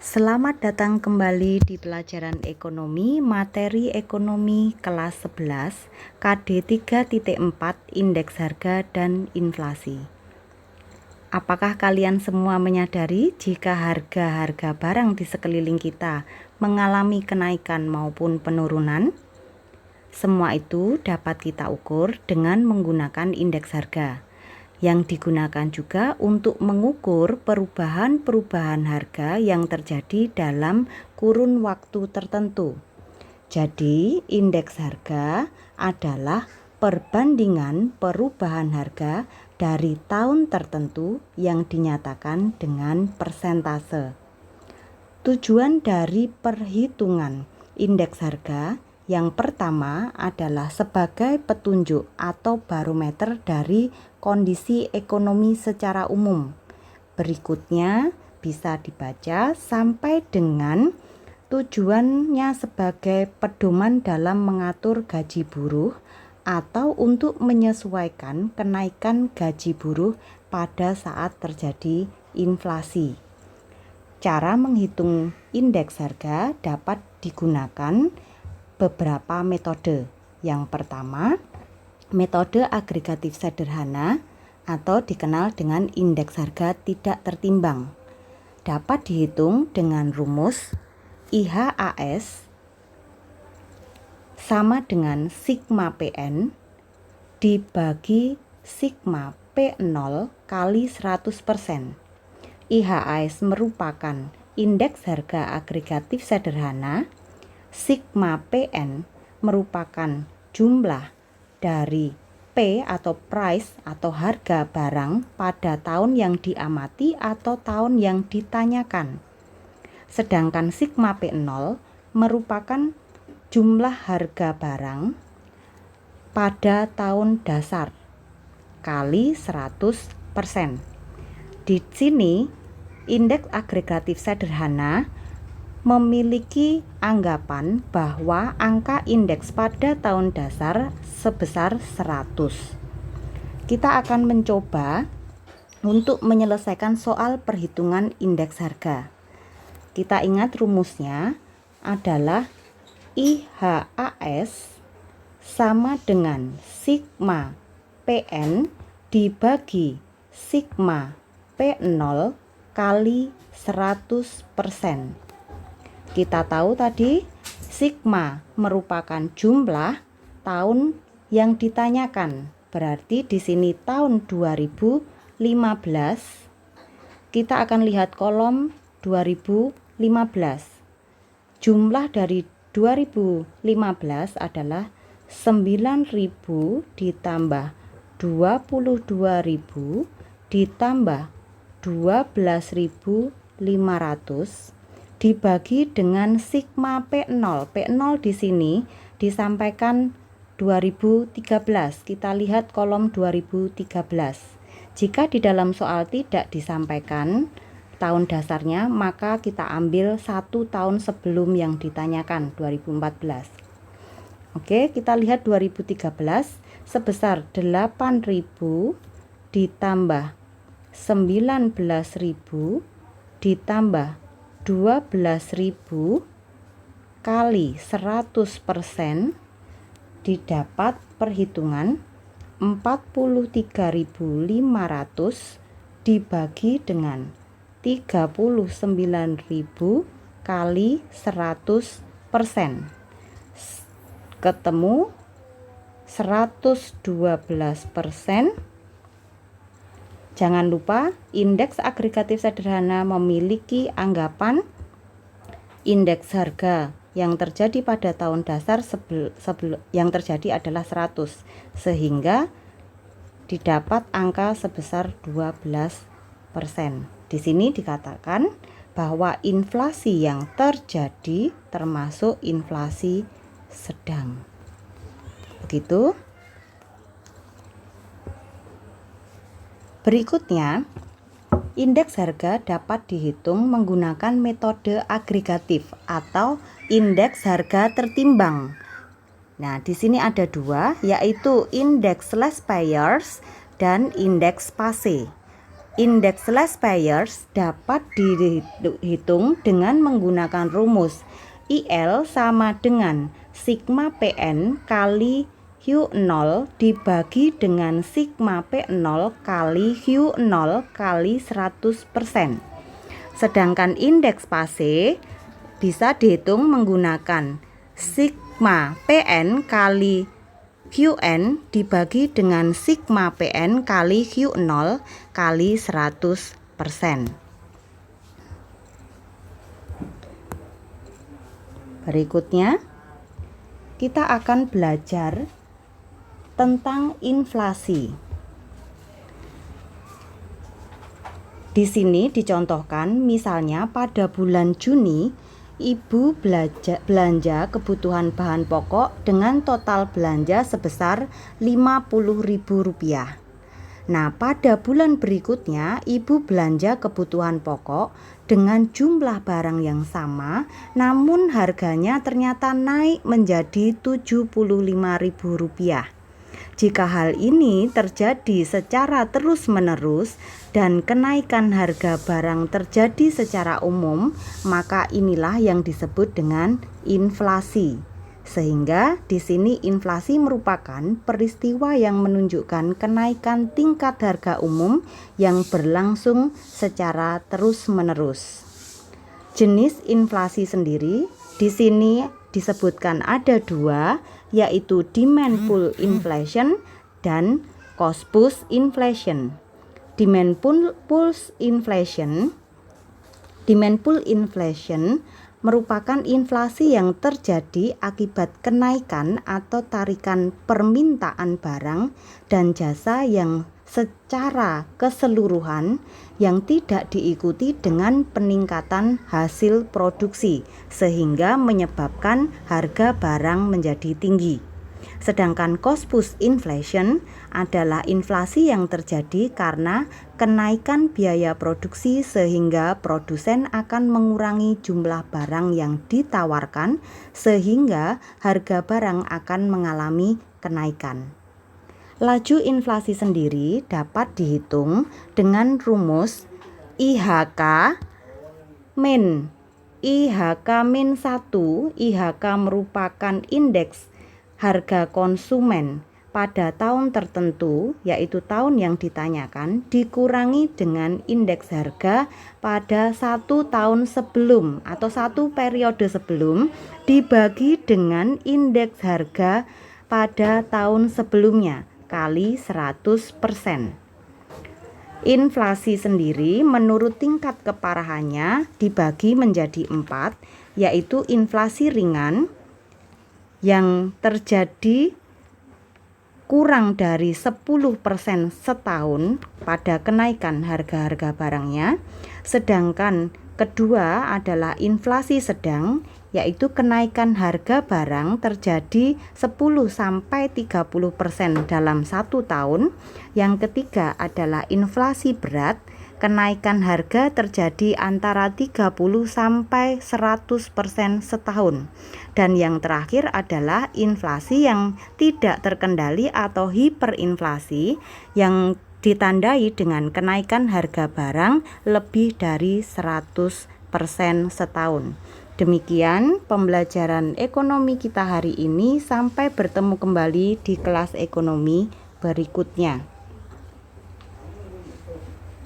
Selamat datang kembali di pelajaran ekonomi, materi ekonomi kelas 11, KD 3.4, indeks harga dan inflasi. Apakah kalian semua menyadari jika harga-harga barang di sekeliling kita mengalami kenaikan maupun penurunan? Semua itu dapat kita ukur dengan menggunakan indeks harga, yang digunakan juga untuk mengukur perubahan-perubahan harga yang terjadi dalam kurun waktu tertentu. Jadi, indeks harga adalah perbandingan perubahan harga dari tahun tertentu yang dinyatakan dengan persentase. Tujuan dari perhitungan indeks harga yang pertama adalah sebagai petunjuk atau barometer dari kondisi ekonomi secara umum. Berikutnya bisa dibaca sampai dengan tujuannya sebagai pedoman dalam mengatur gaji buruh atau untuk menyesuaikan kenaikan gaji buruh pada saat terjadi inflasi. Cara menghitung indeks harga dapat digunakan beberapa metode. Yang pertama, metode agregatif sederhana atau dikenal dengan indeks harga tidak tertimbang. Dapat dihitung dengan rumus IHAS sama dengan sigma PN dibagi sigma P0 kali 100%. IHAS merupakan indeks harga agregatif sederhana. Sigma PN merupakan jumlah dari P atau price atau harga barang pada tahun yang diamati atau tahun yang ditanyakan. Sedangkan sigma P0 merupakan jumlah harga barang pada tahun dasar kali 100%. Di sini indeks agregatif sederhana memiliki anggapan bahwa angka indeks pada tahun dasar sebesar 100. Kita akan mencoba untuk menyelesaikan soal perhitungan indeks harga. Kita ingat rumusnya adalah IHAS sama dengan sigma PN dibagi sigma P0 kali 100%. Kita tahu tadi sigma merupakan jumlah tahun yang ditanyakan. Berarti di sini tahun 2015. Kita akan lihat kolom 2015. Jumlah dari 2015 adalah 9.000 ditambah 22.000 ditambah 12.500 dibagi dengan sigma P0. P0 di sini disampaikan 2013. Kita lihat kolom 2013. Jika di dalam soal tidak disampaikan tahun dasarnya, maka kita ambil 1 tahun sebelum yang ditanyakan, 2014. Oke, kita lihat 2013 sebesar 8.000 ditambah 19.000 ditambah 12.000 kali 100% didapat perhitungan 43.500 dibagi dengan 39.000 kali 100%. Ketemu 112%. Jangan lupa indeks agregatif sederhana memiliki anggapan indeks harga yang terjadi pada tahun dasar yang terjadi adalah 100, sehingga didapat angka sebesar 12%. Di sini dikatakan bahwa inflasi yang terjadi termasuk inflasi sedang. Begitu. Berikutnya, indeks harga dapat dihitung menggunakan metode agregatif atau indeks harga tertimbang. Nah, di sini ada dua, yaitu indeks less payers dan indeks PASE. Indeks less payers dapat dihitung dengan menggunakan rumus IL sama dengan sigma PN kali Q0 dibagi dengan sigma P0 kali Q0 kali 100%. Sedangkan indeks fase bisa dihitung menggunakan sigma PN kali Qn dibagi dengan sigma Pn kali Q0 kali 100%. Berikutnya, kita akan belajar tentang inflasi. Di sini dicontohkan misalnya pada bulan Juni Ibu belanja kebutuhan bahan pokok dengan total belanja sebesar Rp50.000. Nah, pada bulan berikutnya Ibu belanja kebutuhan pokok dengan jumlah barang yang sama, namun harganya ternyata naik menjadi Rp75.000. Jika hal ini terjadi secara terus-menerus dan kenaikan harga barang terjadi secara umum, maka inilah yang disebut dengan inflasi. Sehingga di sini inflasi merupakan peristiwa yang menunjukkan kenaikan tingkat harga umum yang berlangsung secara terus-menerus. Jenis inflasi sendiri di sini disebutkan ada dua, yaitu demand pull inflation dan cost push inflation. Demand pull inflation merupakan inflasi yang terjadi akibat kenaikan atau tarikan permintaan barang dan jasa yang secara keseluruhan yang tidak diikuti dengan peningkatan hasil produksi sehingga menyebabkan harga barang menjadi tinggi. Sedangkan cost push inflation adalah inflasi yang terjadi karena kenaikan biaya produksi sehingga produsen akan mengurangi jumlah barang yang ditawarkan sehingga harga barang akan mengalami kenaikan. Laju inflasi sendiri dapat dihitung dengan rumus IHK min 1. IHK merupakan indeks harga konsumen pada tahun tertentu, yaitu tahun yang ditanyakan, dikurangi dengan indeks harga pada 1 tahun sebelum atau 1 periode sebelum dibagi dengan indeks harga pada tahun sebelumnya kali 100%. Inflasi sendiri menurut tingkat keparahannya dibagi menjadi 4, yaitu inflasi ringan yang terjadi kurang dari 10% setahun pada kenaikan harga-harga barangnya. Sedangkan kedua adalah inflasi sedang, yaitu kenaikan harga barang terjadi 10-30% dalam 1 tahun. Yang ketiga adalah inflasi berat, kenaikan harga terjadi antara 30-100% setahun. Dan yang terakhir adalah inflasi yang tidak terkendali atau hiperinflasi yang ditandai dengan kenaikan harga barang lebih dari 100% setahun. Demikian pembelajaran ekonomi kita hari ini. Sampai bertemu kembali di kelas ekonomi berikutnya.